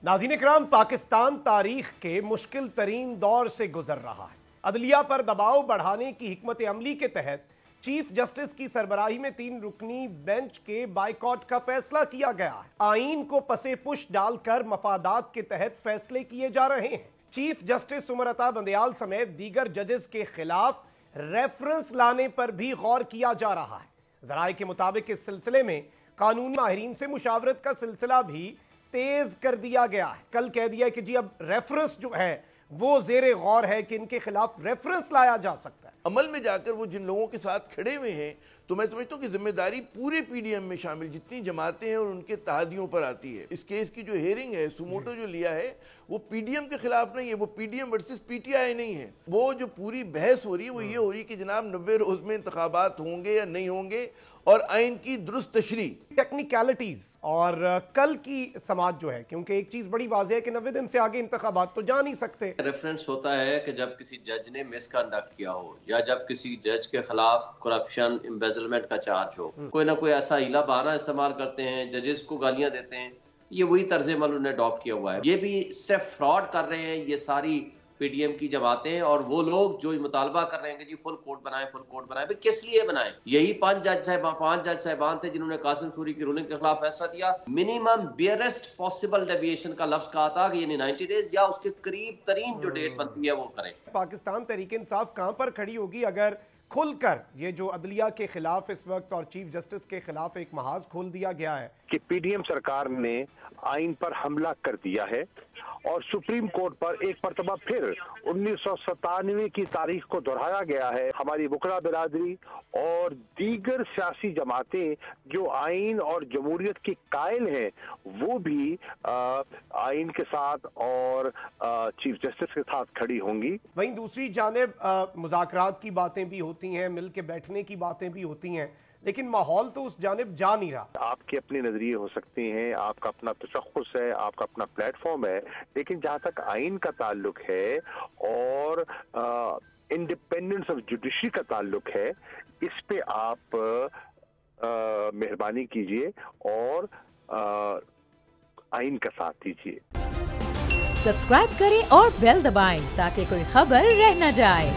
नाज़रीन इकराम, पाकिस्तान तारीख के मुश्किल तरीन दौर से गुजर रहा है। अदलिया पर दबाव बढ़ाने की हिकमत अमली के तहत चीफ जस्टिस की सरबराही में 3 रुकनी बेंच के बाइकॉट का फैसला किया गया है। आईन को पसे पुश डालकर मफादात के तहत फैसले किए जा रहे हैं। चीफ जस्टिस उमर अता बंदयाल समेत दीगर जजेस के खिलाफ रेफरेंस लाने पर भी गौर किया जा रहा है। ज़राए के मुताबिक इस सिलसिले में कानूनी माहिरीन से मुशावरत का सिलसिला भी तेज कर दिया गया है। कल कह दिया कि जी अब रेफरेंस जो है वो ज़ेरे गौर है कि इनके खिलाफ रेफरेंस लाया जा सकता है। अमल में जाकर वो जिन लोगों के साथ खड़े हुए हैं, तो मैं समझता हूँ कि जिम्मेदारी पूरे पीडीएम में शामिल जितनी जमातें हैं और उनके तहादियों पर आती है। इस केस की जो हेयरिंग है, सुमोटो जो लिया है, वो पीडीएम के खिलाफ नहीं है, वो पीडीएम वर्सेस पीटीआई नहीं है। वो जो पूरी बहस हो रही है वो ये हो रही है कि जनाब 90 रोज में इंतखाबात होंगे या नहीं होंगे और आइन की दुरुस्त तशरी। टेक्निकलिटीज और कल की समाज जो है, क्योंकि एक चीज बड़ी वाज़ेह है कि 90 दिन से आगे इंतखाबात तो जा नहीं सकते। रेफरेंस होता है कि जब किसी जज ने मिसकंडक्ट किया हो या जब किसी जज के खिलाफ करप्शन एम्बेजलमेंट का चार्ज हो, कोई ना कोई ऐसा हीला बहाना इस्तेमाल करते हैं, जजेस को गालियां देते हैं। ये वही तर्ज अमल उन्होंने अडॉप्ट किया हुआ है। ये भी सिर्फ फ्रॉड कर रहे हैं ये सारी पीडीएम की जमातें और वो लोग जो मुतालबा कर रहे हैं कि जी फुल कोर्ट बनाएं, फुल कोर्ट बनाएं। भाई किस लिए बनाएं? यही 5 जज साहिबान थे जिन्होंने कासिम सूरी की रूलिंग के खिलाफ फैसला दिया। मिनिमम बियरेस्ट पॉसिबल डेविएशन का लफ्ज कहा था कि यानी 90 डेज या उसके करीब तरीन जो डेट बनती है वो करें। पाकिस्तान तहरीक इंसाफ कहां पर खड़ी होगी अगर खुलकर ये जो अदलिया के खिलाफ इस वक्त और चीफ जस्टिस के खिलाफ एक महाज खोल दिया गया है कि पीडीएम सरकार ने आइन पर हमला कर दिया है और सुप्रीम कोर्ट पर एक मरतबा फिर 1997 की तारीख को दोहराया गया है। हमारी वकला बिरादरी और दीगर सियासी जमातें जो आइन और जमहूरियत की कायल हैं वो भी आइन के साथ और चीफ जस्टिस के साथ खड़ी होंगी। वहीं दूसरी जानिब मुज़ाकरात की बातें भी होती हैं, मिल के बैठने की बातें भी होती हैं, लेकिन माहौल तो उस जानिब जा नहीं रहा। आपके अपने नजरिए हो सकते हैं, आपका अपना तशख़्ख़ुस है, आपका अपना प्लेटफॉर्म है, लेकिन जहाँ तक आइन का ताल्लुक है और इंडिपेंडेंस ऑफ जुडिशरी का ताल्लुक है, इस पे आप मेहरबानी कीजिए और आइन का साथ दीजिए। सब्सक्राइब करें और बेल दबाएं ताकि कोई खबर रह न जाए।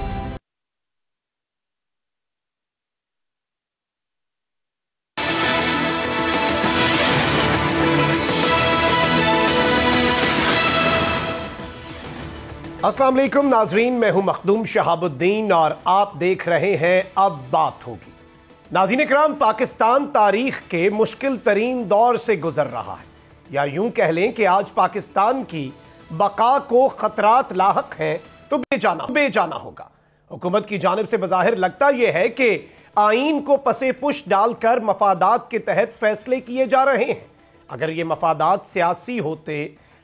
अस्सलाम वालेकुम नाजरीन, मैं हूं मखदूम शहाबुद्दीन और आप देख रहे हैं अब बात होगी। नाज़रीन इकराम, पाकिस्तान तारीख के मुश्किल तरीन दौर से गुजर रहा है, या यूं कह लें कि आज पाकिस्तान की बका को खतरात लाहक हैं तो बेजाना होगा। हुकूमत की जानिब से बज़ाहिर लगता यह है कि आइन को पसे पुश डालकर मफादात के तहत फैसले किए जा रहे हैं। अगर ये मफादात सियासी होते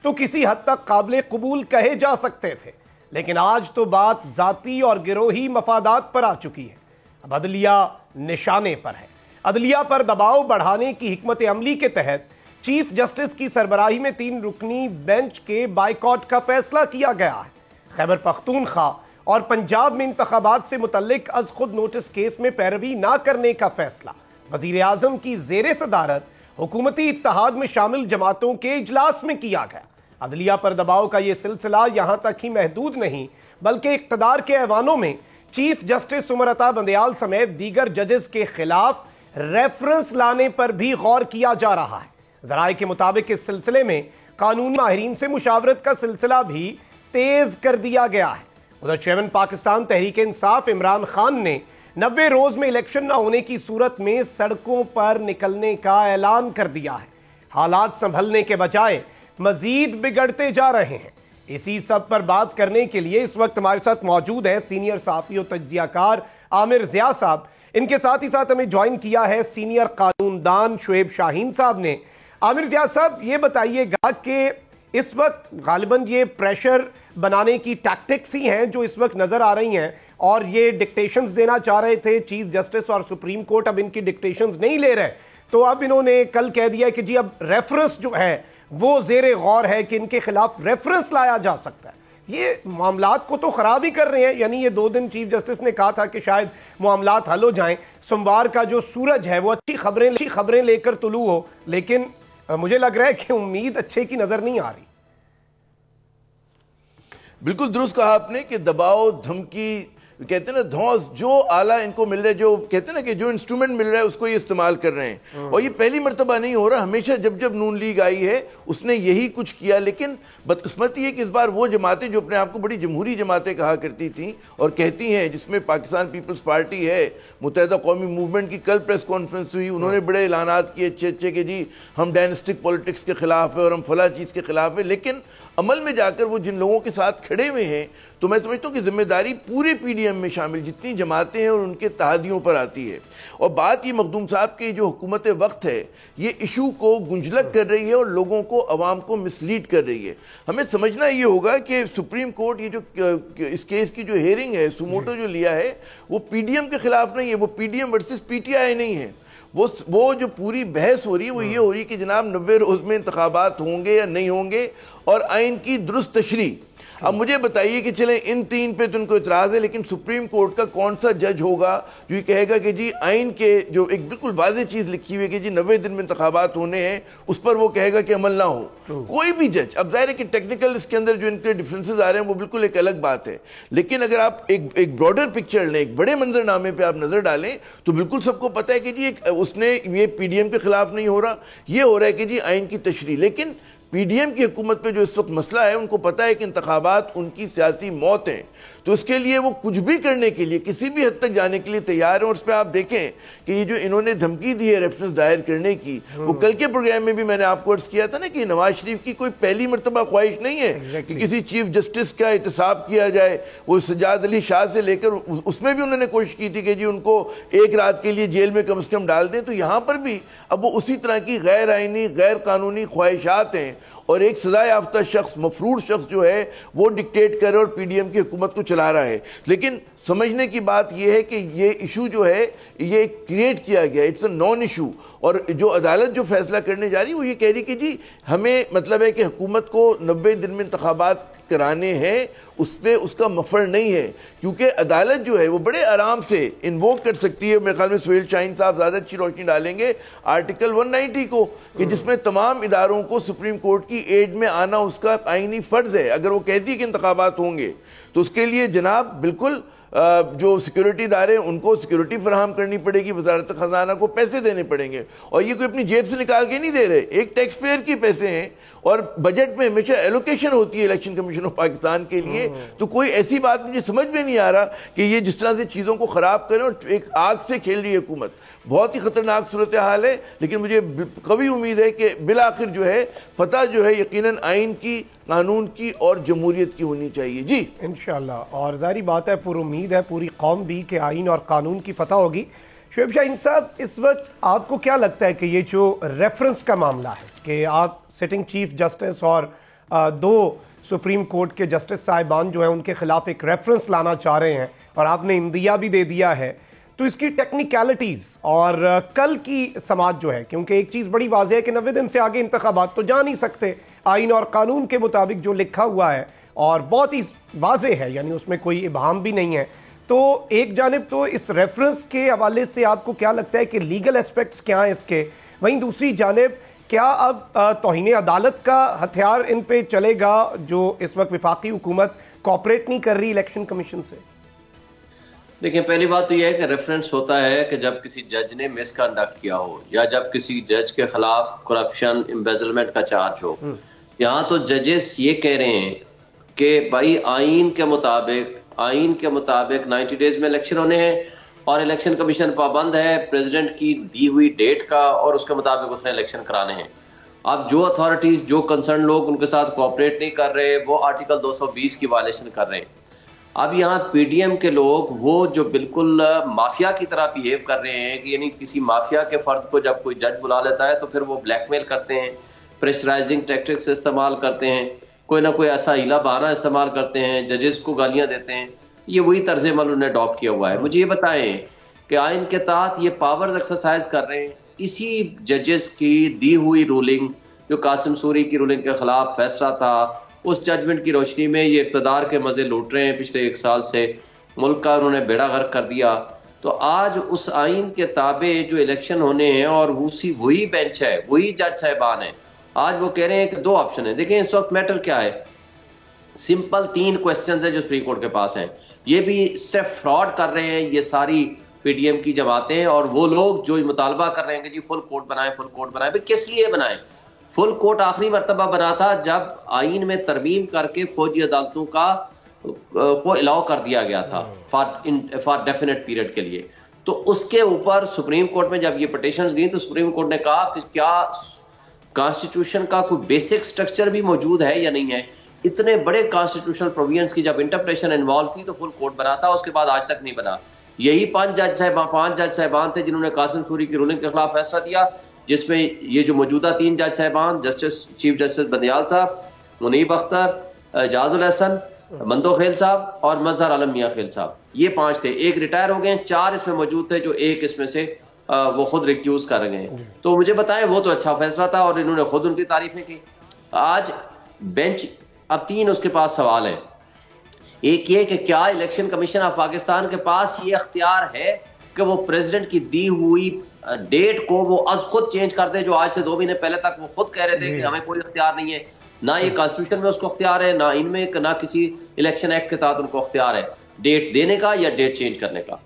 तो किसी हद तक काबिल कबूल कहे जा सकते थे, लेकिन आज तो बात जाती और गिरोही मफादात पर आ चुकी है। अब अदलिया निशाने पर है। अदलिया पर दबाव बढ़ाने की हिकमत अमली के तहत चीफ जस्टिस की सरबराही में 3 रुकनी बेंच के बाइकॉट का फैसला किया गया है। खैबर पख्तूनख्वा और पंजाब में इंतखाबात से मुतल्लिक अज खुद नोटिस केस में पैरवी ना करने का फैसला वजीर आजम की जेर सदारत हुकूमती इत्तेहाद में शामिल जमातों के इजलास में किया गया। अदलिया पर दबाव का यह सिलसिला यहां तक ही महदूद नहीं बल्कि इख्तदार के ऐवानों में चीफ जस्टिस उमर अता बंदयाल समेत दीगर जजेस के खिलाफ रेफरेंस लाने पर भी गौर किया जा रहा है। ज़राए के मुताबिक इस सिलसिले में कानूनी माहिरीन से मुशावरत का सिलसिला भी तेज कर दिया गया है। उधर चेयरमैन पाकिस्तान तहरीक इंसाफ इमरान खान ने 90 रोज में इलेक्शन न होने की सूरत में सड़कों पर निकलने का ऐलान कर दिया है। हालात संभलने के बजाय मजीद बिगड़ते जा रहे हैं। इसी सब पर बात करने के लिए इस वक्त हमारे साथ मौजूद है सीनियर सहाफ़ी और तज्जियाकार आमिर ज़िया साहब। इनके साथ ही साथ हमें ज्वाइन किया है सीनियर कानूनदान शुएब शाहीन साहब ने। आमिर ज़िया साहब, ये बताइएगा कि इस वक्त गालिबन ये प्रेशर बनाने की टैक्टिक्स ही हैं जो इस वक्त नजर आ रही हैं, और ये डिक्टेशंस देना चाह रहे थे चीफ जस्टिस और सुप्रीम कोर्ट अब इनकी डिक्टेशंस नहीं ले रहे, तो अब इन्होंने कल कह दिया कि जी अब रेफरेंस जो है वो ज़ेरे गौर है कि इनके खिलाफ रेफरेंस लाया जा सकता है। ये मामलात को तो खराब ही कर रहे हैं। यानी ये 2 दिन चीफ जस्टिस ने कहा था कि शायद मामलात हल हो जाएं, सोमवार का जो सूरज है वो अच्छी खबरें लेकर तुलू हो, लेकिन मुझे लग रहा है कि उम्मीद अच्छे की नजर नहीं आ रही। बिल्कुल दुरुस्त कहा आपने कि दबाव, धमकी, कहते हैं ना धौंस, जो आला इनको मिल रहा है, जो कहते हैं ना कि जो इंस्ट्रूमेंट मिल रहा है उसको ये इस्तेमाल कर रहे हैं। और ये पहली मर्तबा नहीं हो रहा, हमेशा जब जब नून लीग आई है उसने यही कुछ किया। लेकिन बदकिस्मती है कि इस बार वो जमातें जो अपने आप को बड़ी जमहूरी जमातें कहा करती थी और कहती हैं, जिसमें पाकिस्तान पीपल्स पार्टी है, मुत्तहिदा कौमी मूवमेंट की कल प्रेस कॉन्फ्रेंस हुई, उन्होंने बड़े ऐलानात किए अच्छे अच्छे कि जी हम डायनेस्टिक पॉलिटिक्स के खिलाफ है और हम फला चीज़ के खिलाफ है। लेकिन अमल में जाकर वो जिन लोगों के साथ खड़े हुए हैं, तो मैं समझता हूँ कि जिम्मेदारी पूरे पीडीएम में शामिल जितनी जमातें हैं और उनके तहादियों पर आती है। और बात ये मखदूम साहब की जो हुकूमत वक्त है, ये इशू को गुंजलक कर रही है और लोगों को, अवाम को मिसलीड कर रही है। हमें समझना ये होगा कि सुप्रीम कोर्ट ये जो इस केस की जो हेयरिंग है, सुमोटो जो लिया है, वो पीडीएम के खिलाफ नहीं है, वो पीडीएम वर्सेस पीटीआई नहीं है। वो जो पूरी बहस हो रही है वो ये हो रही है कि जनाब 90 रोज़ में इंतखाबात होंगे या नहीं होंगे, और आइन की दुरुस्त तशरीह। अब मुझे बताइए कि चले इन तीन पे तो उनको इतराज़ है, लेकिन सुप्रीम कोर्ट का कौन सा जज होगा जो ये कहेगा कि जी आइन के जो एक बिल्कुल वाज़ेह चीज़ लिखी हुई है कि जी 90 दिन में इंतखाबात होने हैं, उस पर वो कहेगा कि अमल ना हो? कोई भी जज। अब ज़ाहिर है कि टेक्निकल इसके अंदर जो इनके डिफरेंसेस आ रहे हैं वो बिल्कुल एक अलग बात है, लेकिन अगर आप एक ब्रॉडर पिक्चर लें, एक बड़े मंजरनामे पर आप नज़र डालें, तो बिल्कुल सबको पता है कि जी उसने ये पीडीएम के खिलाफ नहीं हो रहा, ये हो रहा है कि जी आइन की तशरीह। लेकिन पीडीएम की हुकूमत पे जो इस वक्त मसला है, उनको पता है कि इंतखाबात उनकी सियासी मौत हैं, तो उसके लिए वो कुछ भी करने के लिए, किसी भी हद तक जाने के लिए तैयार हैं। और उस पर आप देखें कि ये जो इन्होंने धमकी दी है रेफरेंस दायर करने की, वो कल के प्रोग्राम में भी मैंने आपको अर्ज किया था ना कि नवाज शरीफ की कोई पहली मरतबा ख्वाहिश नहीं है कि किसी चीफ जस्टिस का एहतसाब किया जाए। वो सज्जाद अली शाह से लेकर उसमें भी उन्होंने कोशिश की थी कि जी उनको एक रात के लिए जेल में कम से कम डाल दें। तो यहाँ पर भी अब वो उसी तरह की गैर आइनी, गैर कानूनी ख्वाहिशात हैं, और एक सजा याफ्ता शख्स, मफरूर शख्स जो है वो डिक्टेट करे और पीडीएम की हुकूमत को चला रहा है। लेकिन समझने की बात यह है कि ये इशू जो है ये क्रिएट किया गया, इट्स अ नॉन इशू। और जो अदालत जो फैसला करने जा रही है वो ये कह रही कि जी हमें मतलब है कि हुकूमत को 90 दिन में इंतखाबात कराने हैं, उस पर उसका मफर नहीं है, क्योंकि अदालत जो है वो बड़े आराम से इन्वोक कर सकती है। मेरे ख्याल में सुहेल शाहीन साहब ज़्यादा अच्छी रोशनी डालेंगे आर्टिकल 190 को, कि जिसमें तमाम इदारों को सुप्रीम कोर्ट की एड में आना उसका आईनी फ़र्ज़ है। अगर वो कहती है कि इंतखाबात होंगे तो उसके लिए जनाब बिल्कुल जो सिक्योरिटी इदारे हैं उनको सिक्योरिटी फराहम करनी पड़ेगी, वजारत खजाना को पैसे देने पड़ेंगे, और ये कोई अपनी जेब से निकाल के नहीं दे रहे, एक टैक्स पेयर के पैसे हैं। और बजट में हमेशा एलोकेशन होती है इलेक्शन कमीशन ऑफ पाकिस्तान के लिए। तो कोई ऐसी बात मुझे समझ में नहीं आ रहा कि ये जिस तरह से चीज़ों को ख़राब करें और एक आग से खेल रही है हुकूमत। बहुत ही ख़तरनाक सूरत हाल है, लेकिन मुझे कभी उम्मीद है कि बिलाखिर जो है फतह जो है यकीनन आइन की, कानून की और जमहूरियत की होनी चाहिए। जी इंशाअल्लाह। और ज़ाहिर बात है, पूरी उम्मीद है पूरी कौम भी कि आइन और कानून की फतह होगी। शुएब शाहीन साहब, इस वक्त आपको क्या लगता है कि ये जो रेफरेंस का मामला है कि आप सिटिंग चीफ जस्टिस और दो सुप्रीम कोर्ट के जस्टिस साहिबान जो हैं उनके खिलाफ एक रेफरेंस लाना चाह रहे हैं और आपने इंदिया भी दे दिया है, तो इसकी टेक्निकलिटीज़ और कल की समात जो है, क्योंकि एक चीज़ बड़ी वाज़ेह है कि 90 दिन से आगे इंतखाबात तो जा नहीं सकते, आइन और कानून के मुताबिक जो लिखा हुआ है और बहुत ही वाज़ेह है, यानी उसमें कोई इबाहम भी नहीं है। तो एक जानिब तो इस रेफरेंस के हवाले से आपको क्या लगता है कि लीगल एस्पेक्ट्स क्या हैं इसके, वहीं दूसरी जानिब क्या अब तौहीन अदालत का हथियार इन पे चलेगा जो इस वक्त वफाकी हुकूमत कोऑपरेट नहीं कर रही इलेक्शन कमीशन से? देखिए, पहली बात तो यह है कि रेफरेंस होता है कि जब किसी जज ने मिसकंडक्ट किया हो या जब किसी जज के खिलाफ करप्शन, एम्बेजलमेंट का चार्ज हो। यहाँ तो जजेस ये कह रहे हैं कि भाई आइन के मुताबिक 90 डेज में इलेक्शन होने हैं और इलेक्शन कमीशन पाबंद है प्रेसिडेंट की दी हुई डेट का और उसके मुताबिक उसने इलेक्शन कराने हैं। अब जो अथॉरिटीज, जो कंसर्न लोग उनके साथ कोऑपरेट नहीं कर रहे, वो आर्टिकल 220 की वायलेशन कर रहे हैं। अब यहाँ पीडीएम के लोग वो जो बिल्कुल माफिया की तरह बिहेव कर रहे हैं कि यानी किसी माफिया के फर्द को जब कोई जज बुला लेता है तो फिर वो ब्लैकमेल करते हैं, प्रेशराइजिंग टैक्टिक्स इस्तेमाल करते हैं, कोई ना कोई ऐसा हीला बहाना इस्तेमाल करते हैं, जजेस को गालियां देते हैं। ये वही तर्ज अमल उन्होंने अडॉप्ट किया हुआ है। मुझे ये बताएं कि आइन के तहत ये पावर्स एक्सरसाइज कर रहे हैं, इसी जजेस की दी हुई रूलिंग, जो कासिम सूरी की रूलिंग के खिलाफ फैसला था, उस जजमेंट की रोशनी में ये इक़्तिदार के मजे लूट रहे हैं। पिछले 1 साल से मुल्क का उन्होंने बेड़ा गर्क कर दिया। तो आज उस आइन के ताबे जो इलेक्शन होने हैं और वही बेंच है, वही जज साहिबान है, आज वो कह रहे हैं कि 2 ऑप्शन है। देखें इस वक्त मैटर क्या है, सिंपल 3 क्वेश्चन है जो सुप्रीम कोर्ट के पास हैं। ये भी सिर्फ फ्रॉड कर रहे हैं ये सारी पीडीएम की जमातें और वो लोग जो मुतालबा कर रहे हैं कि जी फुल कोर्ट बनाएं, फुल कोर्ट बनाएं। किस लिए बनाएं? फुल कोर्ट आखिरी मरतबा बना था जब आइन में तरमीम करके फौजी अदालतों को अलाउ कर दिया गया था फॉर डेफिनेट पीरियड के लिए। तो उसके ऊपर सुप्रीम कोर्ट में जब ये पिटीशंस गई तो सुप्रीम कोर्ट ने कहा कि क्या कॉन्स्टिट्यूशन का कोई बेसिक स्ट्रक्चर भी मौजूद है या नहीं है। इतने बड़े कॉन्स्टिट्यूशनल प्रोविजंस की जब इंटरप्रिटेशन इन्वॉल्व थी तो फुल कोर्ट बना था, उसके बाद आज तक नहीं बना। यही 5 जज साहिबान थे जिन्होंने कासिम सूरी की रूलिंग के खिलाफ फैसला दिया, जिसमें ये जो मौजूदा 3 जज साहिबान चीफ जस्टिस बंदियाल साहब, मुनीब अख्तर, एजाजुल हसन, मंदो खेल साहब और मजहर आलम मियां खेल साहब, ये 5 थे। एक रिटायर हो गए, 4 इसमें मौजूद थे जो एक इसमें से वो खुद रिक्यूज कर गए। तो मुझे बताएं वो तो अच्छा फैसला था और इन्होंने खुद उनकी तारीफें की। आज बेंच अब 3 उसके पास सवाल है। एक ये कि क्या इलेक्शन कमीशन ऑफ पाकिस्तान के पास ये अख्तियार है कि वो प्रेसिडेंट की दी हुई डेट को वो आज खुद चेंज कर दे, जो आज से 2 महीने पहले तक वो खुद कह रहे थे कि हमें कोई अख्तियार नहीं है, ना ये कॉन्स्टिट्यूशन में उसको अख्तियार है, ना इनमें, ना किसी इलेक्शन एक्ट के तहत उनको अख्तियार है डेट देने का या डेट चेंज करने का।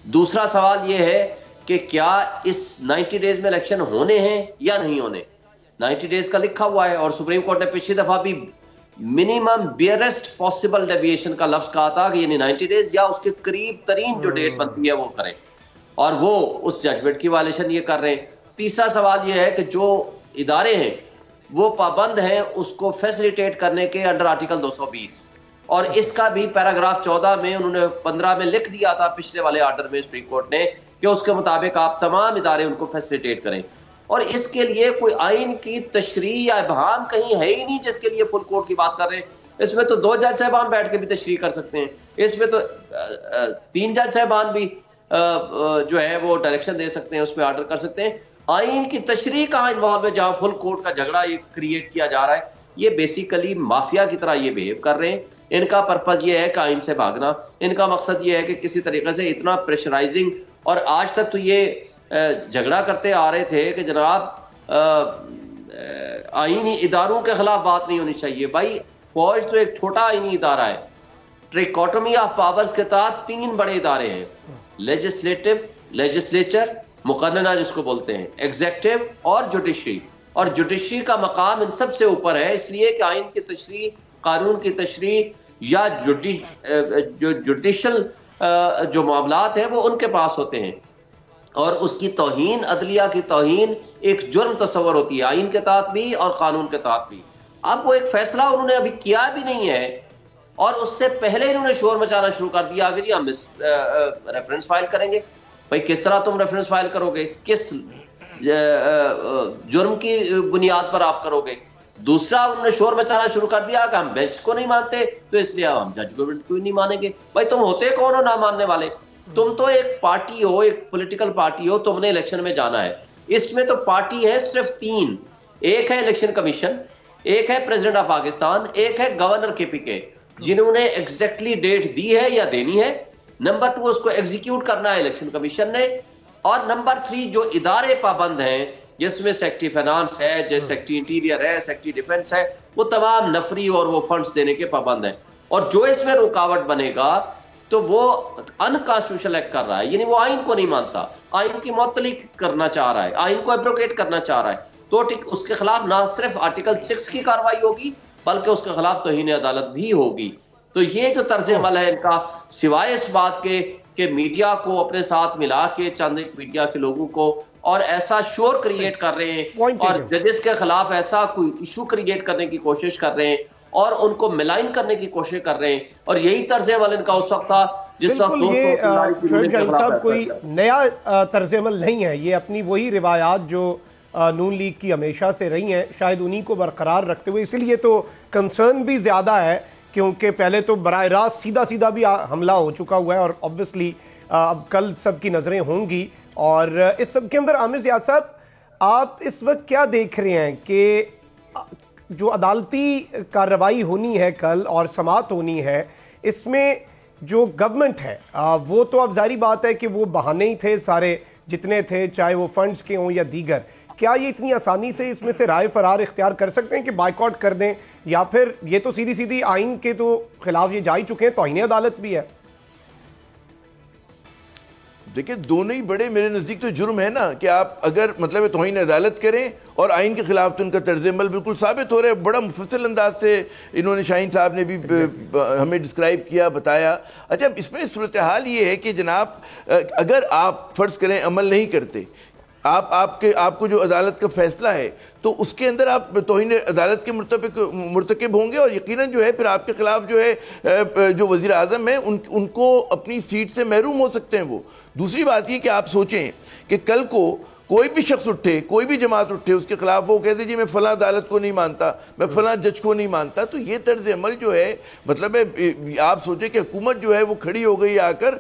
दूसरा सवाल ये है कि क्या इस 90 डेज में इलेक्शन होने हैं या नहीं होने। 90 डेज का लिखा हुआ है और सुप्रीम कोर्ट ने पिछली दफा भी मिनिमम बियरेस्ट पॉसिबल डेविएशन का लफ्ज कहा था कि यानी 90 डेज या उसके करीब तरीन जो डेट बनती है वो करें, और वो उस जजमेंट की वायलेशन ये कर रहे हैं। तीसरा सवाल ये है कि जो इदारे हैं वो पाबंद हैं उसको फैसिलिटेट करने के अंडर आर्टिकल 220, और इसका भी पैराग्राफ 14 में उन्होंने 15 में लिख दिया था पिछले वाले आर्डर में सुप्रीम कोर्ट ने कि उसके मुताबिक आप तमाम इदारे उनको फैसिलिटेट करें। और इसके लिए कोई आइन की तशरीह या इबहाम कहीं है ही नहीं जिसके लिए फुल कोर्ट की बात कर रहे हैं। इसमें तो 2 जज साहबान बैठ के भी तशरीह कर सकते हैं, इसमें तो 3 जज साहबान भी जो है वो डायरेक्शन दे सकते हैं, उस पर ऑर्डर कर सकते हैं। आइन की तशरीह कहाँ इन्वॉल्व है जहाँ फुल कोर्ट का झगड़ा ये क्रिएट किया जा रहा है। ये बेसिकली माफिया की तरह ये बिहेव कर रहे हैं। इनका पर्पज ये है कि आइन से भागना, इनका मकसद ये है कि किसी तरीके से इतना प्रेशराइजिंग, और आज तक तो ये झगड़ा करते आ रहे थे कि जनाब आईनी इदारों के खिलाफ बात नहीं होनी चाहिए। भाई फौज तो एक छोटा आईनी इदारा है। ट्रिकोटमी ऑफ पावर्स के तहत 3 बड़े इदारे हैं, लेजिस्लेचर, मुकन्नना जिसको बोलते हैं, एग्जेक्टिव और जुडिशरी। और जुडिशरी का मकाम इन सबसे ऊपर है, इसलिए कि आइन की तशरीह, कानून की तशरीह या जो जुडिशल जो मामलात हैं वो उनके पास होते हैं, और उसकी तौहीन, अदलिया की तौहीन एक जुर्म तस्वर होती है आइन के तहत भी और कानून के तहत भी। अब वो एक फैसला उन्होंने अभी किया भी नहीं है और उससे पहले इन्होंने शोर मचाना शुरू कर दिया कि जी हम रेफरेंस फाइल करेंगे। भाई किस तरह तुम रेफरेंस फाइल करोगे, किस जुर्म की बुनियाद पर आप करोगे। दूसरा उन्होंने शोर मचाना शुरू कर दिया कि हम बेंच को नहीं मानते तो इसलिए हम जजमेंट को नहीं मानेंगे। भाई तुम होते कौन हो ना मानने वाले? तुम तो एक पार्टी हो, एक पॉलिटिकल पार्टी हो, तुमने इलेक्शन में जाना है। इसमें तो पार्टी है सिर्फ 3, एक है इलेक्शन कमीशन, एक है प्रेसिडेंट ऑफ पाकिस्तान, एक है गवर्नर KPK, जिन्होंने एग्जैक्टली डेट दी है या देनी है। नंबर 2 उसको एग्जीक्यूट करना है इलेक्शन कमीशन ने, और नंबर 3 जो इदारे पाबंद हैं जिसमें सेक्रेटरी फाइनेंस है, जैसे सेक्रेटरी इंटीरियर है, सेक्रेटरी डिफेंस है, वो तमाम नफरी और वो फंड्स देने के पाबंद हैं। और जो इसमें रुकावट बनेगा तो वो अनकॉन्स्टिट्यूशनल एक्ट कर रहा है, यानी वो आइन को नहीं मानता, आइन की मुअत्तली करना चाह रहा है, आइन को एब्रोगेट करना चाह रहा है। तो उसके खिलाफ ना सिर्फ आर्टिकल 6 की कार्रवाई होगी बल्कि उसके खिलाफ तौहीन अदालत भी होगी। तो ये जो तर्ज अमल है इनका, सिवाय इस बात के कि मीडिया को अपने साथ मिला के चंद एक मीडिया के लोगों को और ऐसा शोर क्रिएट कर रहे हैं और जजेस के खिलाफ ऐसा कोई इशू क्रिएट करने की कोशिश कर रहे हैं और उनको मिलाइन करने की कोशिश कर रहे हैं, और यही तर्ज अमल इनका उस वक्त था जिस वक्त साहब कोई नया तर्ज अमल नहीं है, ये अपनी वही रिवायात जो नून लीग की हमेशा से रही हैं, शायद उन्हीं को बरकरार रखते हुए, इसीलिए तो कंसर्न भी ज़्यादा है क्योंकि पहले तो बराह रास्त सीधा सीधा भी हमला हो चुका हुआ है और ऑब्वियसली अब कल सबकी नज़रें होंगी। और इस सब के अंदर आमिर ज़ियाद साहब, आप इस वक्त क्या देख रहे हैं कि जो अदालती कार्रवाई होनी है कल और समाअत होनी है, इसमें जो गवर्नमेंट है वो तो अब जारी बात है कि वो बहाने ही थे सारे जितने थे, चाहे वो फंड्स के हों या दीगर, کیا یہ اتنی آسانی سے اس میں سے رائے فرار اختیار کر سکتے ہیں کہ بائیکاٹ کر دیں، یا پھر یہ تو سیدھی سیدھی آئین کے تو خلاف یہ جا ہی چکے ہیں، توہین عدالت بھی ہے؟ دیکھیں دونوں ہی بڑے میرے نزدیک تو جرم ہے نا، کہ آپ اگر مطلب توہین عدالت کریں اور آئین کے خلاف تو ان کا طرز عمل بالکل ثابت ہو رہا ہے. بڑا مفصل انداز سے انہوں نے شاہین صاحب نے بھی ہمیں ڈسکرائب کیا، بتایا. اچھا اس میں صورتحال یہ ہے کہ جناب اگر آپ فرض کریں عمل نہیں کرتے، آپ کو جو عدالت کا فیصلہ ہے تو اس کے اندر آپ توہین عدالت کے مرتکب ہوں گے، اور یقیناً جو ہے پھر آپ کے خلاف جو ہے جو وزیر اعظم ہیں ان کو اپنی سیٹ سے محروم ہو سکتے ہیں وہ. دوسری بات یہ کہ آپ سوچیں کہ کل کو کوئی بھی شخص اٹھے، کوئی بھی جماعت اٹھے، اس کے خلاف وہ کہتے جی میں فلاں عدالت کو نہیں مانتا، میں فلاں جج کو نہیں مانتا، تو یہ طرز عمل جو ہے مطلب ہے آپ سوچیں کہ حکومت جو ہے وہ کھڑی ہو گئی آ کر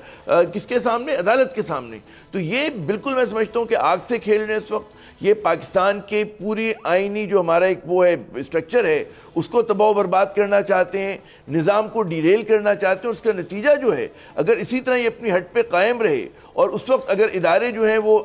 کس کے سامنے؟ عدالت کے سامنے. تو یہ بالکل میں سمجھتا ہوں کہ آگ سے کھیل رہے ہیں اس وقت. یہ پاکستان کے پوری آئینی جو ہمارا ایک وہ ہے اسٹرکچر ہے اس کو تباہ و برباد کرنا چاہتے ہیں، نظام کو ڈیریل کرنا چاہتے ہیں، اور اس کا نتیجہ جو ہے اگر اسی طرح یہ اپنی ہٹ پہ قائم رہے اور اس وقت اگر ادارے جو ہیں وہ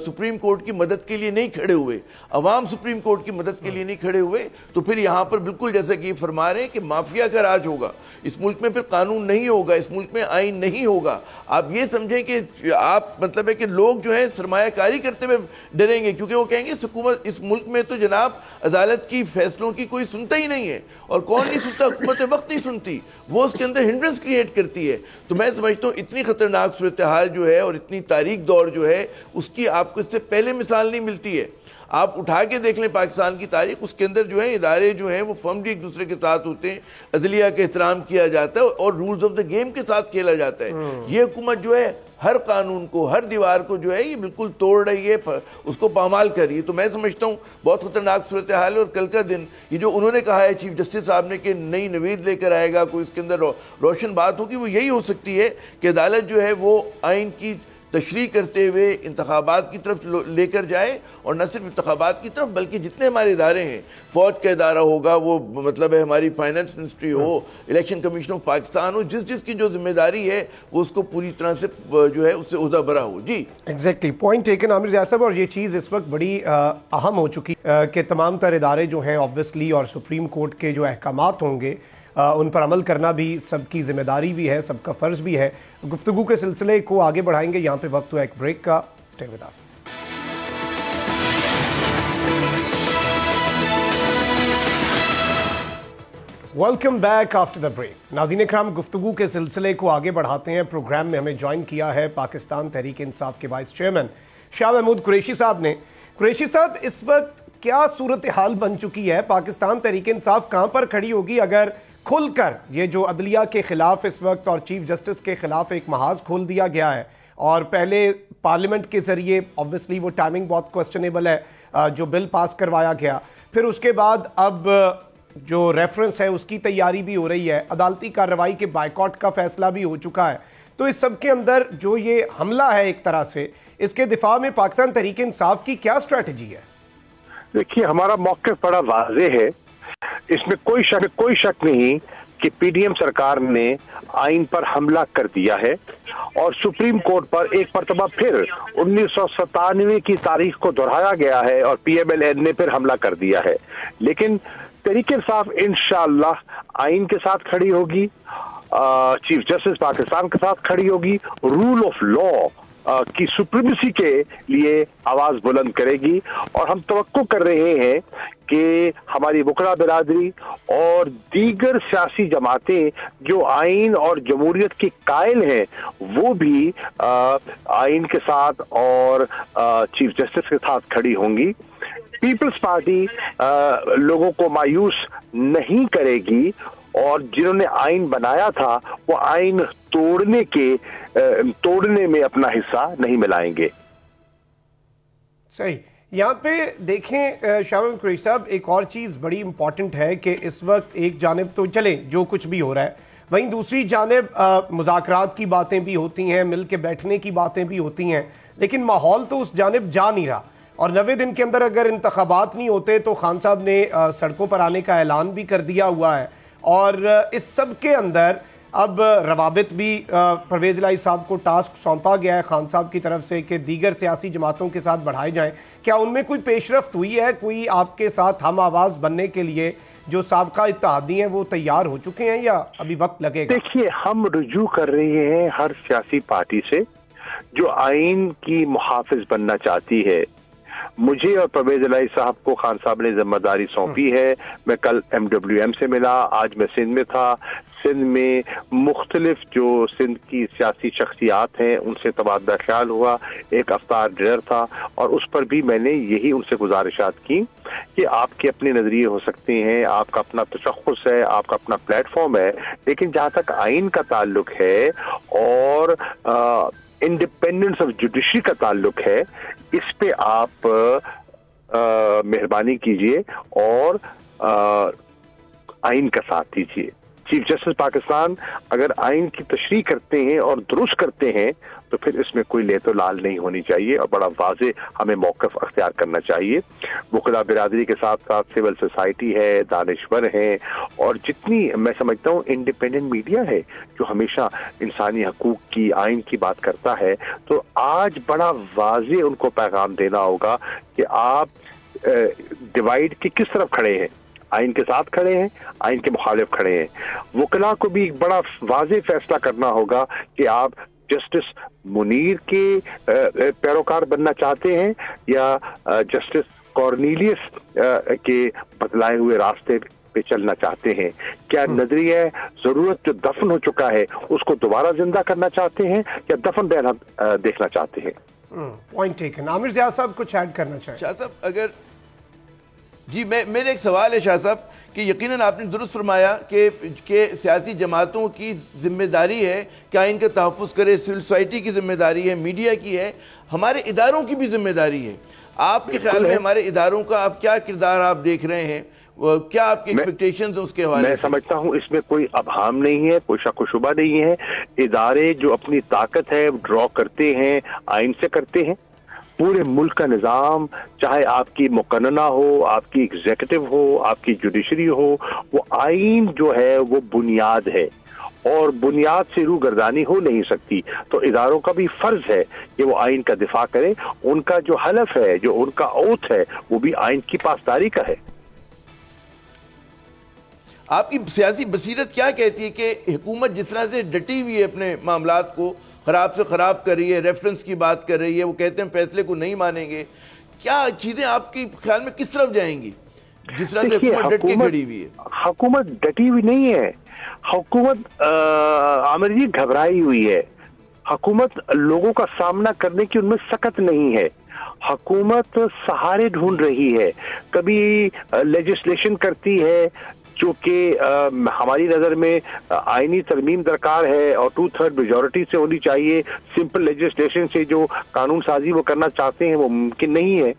سپریم کورٹ کی مدد کے لیے نہیں کھڑے ہوئے، عوام سپریم کورٹ کی مدد کے لیے نہیں کھڑے ہوئے، تو پھر یہاں پر بالکل جیسا کہ یہ فرما رہے ہیں کہ مافیا کا راج ہوگا اس ملک میں. پھر قانون نہیں ہوگا اس ملک میں، آئین نہیں ہوگا. آپ یہ سمجھیں کہ آپ مطلب ہے کہ لوگ جو ہیں سرمایہ کاری کرتے ہوئے ڈریں گے، کیونکہ وہ کہیں گے حکومت اس ملک میں تو جناب عدالت کی فیصلوں کی کوئی سنتا ہی نہیں ہے. اور کون نہیں سنتا؟ حکومت وقت نہیں سنتی، وہ اس کے اندر ہنڈرنس کریٹ کرتی ہے. تو میں سمجھتا ہوں اتنی خطرناک صورتحال جو ہے اور اتنی تاریک دور جو ہے اس کی آپ کو اس سے پہلے مثال نہیں ملتی ہے. آپ اٹھا کے دیکھ لیں پاکستان کی تاریخ، اس کے اندر جو ہے ادارے جو ہیں وہ فرملی ایک دوسرے کے ساتھ ہوتے ہیں، عدلیہ کا احترام کیا جاتا ہے اور رولز آف دا گیم کے ساتھ کھیلا جاتا ہے. یہ حکومت جو ہے ہر قانون کو، ہر دیوار کو جو ہے یہ بالکل توڑ رہی ہے، اس کو پامال کر رہی ہے. تو میں سمجھتا ہوں بہت خطرناک صورتحال ہے. اور کل کا دن یہ جو انہوں نے کہا ہے چیف جسٹس صاحب نے کہ نئی نوید لے کر آئے گا، کوئی اس کے اندر روشن بات ہوگی، وہ یہی ہو سکتی ہے کہ عدالت جو ہے وہ آئین کی تشریح کرتے ہوئے انتخابات کی طرف لے کر جائے، اور نہ صرف انتخابات کی طرف بلکہ جتنے ہمارے ادارے ہیں، فوج کا ادارہ ہوگا، وہ مطلب ہے ہماری فائنانس منسٹری ہو، الیکشن کمیشن آف پاکستان ہو، جس کی جو ذمہ داری ہے وہ اس کو پوری طرح سے جو ہے اس سے عہدہ برا ہو. جی ایگزیکٹلی پوائنٹ ٹیکن عامر ضیاء صاحب. اور یہ چیز اس وقت بڑی اہم ہو چکی کہ تمام تر ادارے جو ہیں آبویسلی، اور سپریم کورٹ کے جو احکامات ہوں گے ان پر عمل کرنا بھی سب کی ذمہ داری بھی ہے، سب کا فرض بھی ہے. گفتگو کے سلسلے کو آگے بڑھائیں گے. یہاں پہ وقت ہوا ایک بریک کا. Stay with us. Welcome back after the break. ناظرین اکرام، گفتگو کے سلسلے کو آگے بڑھاتے ہیں. پروگرام میں ہمیں جوائن کیا ہے پاکستان تحریک انصاف کے وائس چیئرمین شاہ محمود قریشی صاحب نے. قریشی صاحب، اس وقت کیا صورتحال بن چکی ہے؟ پاکستان تحریک انصاف کہاں پر کھڑی ہوگی اگر کھل کر یہ جو عدلیہ کے خلاف اس وقت اور چیف جسٹس کے خلاف ایک محاذ کھول دیا گیا ہے؟ اور پہلے پارلیمنٹ کے ذریعے آبویسلی وہ ٹائمنگ بہت کوسچنیبل ہے جو بل پاس کروایا گیا، پھر اس کے بعد اب جو ریفرنس ہے اس کی تیاری بھی ہو رہی ہے، عدالتی کارروائی کے بائیکاٹ کا فیصلہ بھی ہو چکا ہے. تو اس سب کے اندر جو یہ حملہ ہے ایک طرح سے، اس کے دفاع میں پاکستان تحریک انصاف کی کیا اسٹریٹجی ہے؟ دیکھیے، ہمارا موقف بڑا واضح ہے. اس میں کوئی شک نہیں کہ پی ڈی ایم سرکار نے آئین پر حملہ کر دیا ہے اور سپریم کورٹ پر ایک مرتبہ پھر 1997 کی تاریخ کو دہرایا گیا ہے اور پی ایم ایل این نے پھر حملہ کر دیا ہے. لیکن تحریک انصاف انشاءاللہ آئین کے ساتھ کھڑی ہوگی، چیف جسٹس پاکستان کے ساتھ کھڑی ہوگی، رول آف لا کی سپریمیسی کے لیے آواز بلند کرے گی. اور ہم توقع کر رہے ہیں کہ ہماری وکلا برادری اور دیگر سیاسی جماعتیں جو آئین اور جمہوریت کی قائل ہیں وہ بھی آئین کے ساتھ اور چیف جسٹس کے ساتھ کھڑی ہوں گی. پیپلز پارٹی لوگوں کو مایوس نہیں کرے گی، اور جنہوں نے آئین بنایا تھا وہ آئین توڑنے میں اپنا حصہ نہیں ملائیں گے. صحیح. یہاں پہ دیکھیں شاہ محمود قریشی صاحب، ایک اور چیز بڑی امپورٹنٹ ہے کہ اس وقت ایک جانب تو چلیں جو کچھ بھی ہو رہا ہے، وہیں دوسری جانب مذاکرات کی باتیں بھی ہوتی ہیں، مل کے بیٹھنے کی باتیں بھی ہوتی ہیں، لیکن ماحول تو اس جانب جا نہیں رہا. اور 90 دن کے اندر اگر انتخابات نہیں ہوتے تو خان صاحب نے سڑکوں پر آنے کا اعلان بھی کر دیا ہوا ہے. اور اس سب کے اندر اب روابط بھی پرویز الہی صاحب کو ٹاسک سونپا گیا ہے خان صاحب کی طرف سے کہ دیگر سیاسی جماعتوں کے ساتھ بڑھائے جائیں. کیا ان میں کوئی پیش رفت ہوئی ہے؟ کوئی آپ کے ساتھ ہم آواز بننے کے لیے جو سابقہ اتحادی ہیں وہ تیار ہو چکے ہیں یا ابھی وقت لگے گا؟ دیکھیے، ہم رجوع کر رہے ہیں ہر سیاسی پارٹی سے جو آئین کی محافظ بننا چاہتی ہے. مجھے اور پرویز الہی صاحب کو خان صاحب نے ذمہ داری سونپی ہے. میں کل MWM سے ملا، آج میں سندھ میں تھا. سندھ میں مختلف جو سندھ کی سیاسی شخصیات ہیں ان سے تبادلہ خیال ہوا. ایک افطار ڈنر تھا اور اس پر بھی میں نے یہی ان سے گزارشات کی کہ آپ کے اپنے نظریے ہو سکتے ہیں، آپ کا اپنا تشخص ہے، آپ کا اپنا پلیٹ فارم ہے، لیکن جہاں تک آئین کا تعلق ہے اور انڈیپینڈنس آف جوڈیشری کا تعلق ہے، اس پہ آپ مہربانی کیجئے اور آئین کا ساتھ دیجئے. چیف جسٹس پاکستان اگر آئین کی تشریح کرتے ہیں اور درست کرتے ہیں تو پھر اس میں کوئی لیت و لال نہیں ہونی چاہیے اور بڑا واضح ہمیں موقف اختیار کرنا چاہیے. وکلاء برادری کے ساتھ ساتھ سول سوسائٹی ہے، دانشور ہیں، اور جتنی میں سمجھتا ہوں انڈیپینڈنٹ میڈیا ہے جو ہمیشہ انسانی حقوق کی، آئین کی بات کرتا ہے، تو آج بڑا واضح ان کو پیغام دینا ہوگا کہ آپ ڈیوائیڈ کی کس طرف کھڑے ہیں. آئین کے ساتھ کھڑے ہیں، آئین کے مخالف کھڑے ہیں. وکلاء کو بھی ایک بڑا واضح فیصلہ کرنا ہوگا کہ آپ جسٹس منیر کے پیروکار بننا چاہتے ہیں یا جسٹس کارنیلیس کے بتلائے ہوئے راستے پہ چلنا چاہتے ہیں. کیا نظریہ ضرورت جو دفن ہو چکا ہے اس کو دوبارہ زندہ کرنا چاہتے ہیں یا دفن دیکھنا چاہتے ہیں؟ Point taken. عامر ضیاء صاحب کچھ ایڈ کرنا چاہیں؟ شاہ صاحب اگر جی میرا ایک سوال ہے شاہ صاحب کہ یقیناً آپ نے درست فرمایا کہ سیاسی جماعتوں کی ذمہ داری ہے کہ آئین کا تحفظ کرے، سول سوسائٹی کی ذمہ داری ہے، میڈیا کی ہے، ہمارے اداروں کی بھی ذمہ داری ہے. آپ کے خیال میں ہمارے اداروں کا آپ کیا کردار آپ دیکھ رہے ہیں؟ کیا آپ کی ایکسپیکٹیشنز اس کے حوالے سے؟ میں سمجھتا ہوں اس میں کوئی ابہام نہیں ہے، کوئی شک و شبہ نہیں ہے. ادارے جو اپنی طاقت ہے ڈرا کرتے ہیں، آئین سے کرتے ہیں. پورے ملک کا نظام، چاہے آپ کی مقننہ ہو، آپ کی ایگزیکٹو ہو، آپ کی جوڈیشری ہو، وہ آئین جو ہے وہ بنیاد ہے اور بنیاد سے روگردانی ہو نہیں سکتی. تو اداروں کا بھی فرض ہے کہ وہ آئین کا دفاع کرے. ان کا جو حلف ہے، جو ان کا اوتھ ہے، وہ بھی آئین کی پاسداری کا ہے. آپ کی سیاسی بصیرت کیا کہتی ہے کہ حکومت جس طرح سے ڈٹی ہوئی ہے اپنے معاملات کو خراب سے خراب کر رہی ہے، ریفرنس کی بات کر رہی ہے، وہ کہتے ہیں فیصلے کو نہیں مانیں گے، کیا چیزیں آپ کے خیال میں کس طرف جائیں گی جس طرح سے حکومت ڈٹ کے کھڑی ہوئی ہے؟ حکومت ڈٹی ہوئی نہیں ہے. حکومت عامر جی گھبرائی ہوئی ہے. حکومت لوگوں کا سامنا کرنے کی ان میں سکت نہیں ہے. حکومت سہارے ڈھونڈ رہی ہے. کبھی لیجسلیشن کرتی ہے جو کہ ہماری نظر میں آئینی ترمیم درکار ہے اور 2/3 میجورٹی سے ہونی چاہیے. سمپل لیجسلیشن سے جو قانون سازی وہ کرنا چاہتے ہیں وہ ممکن نہیں ہے.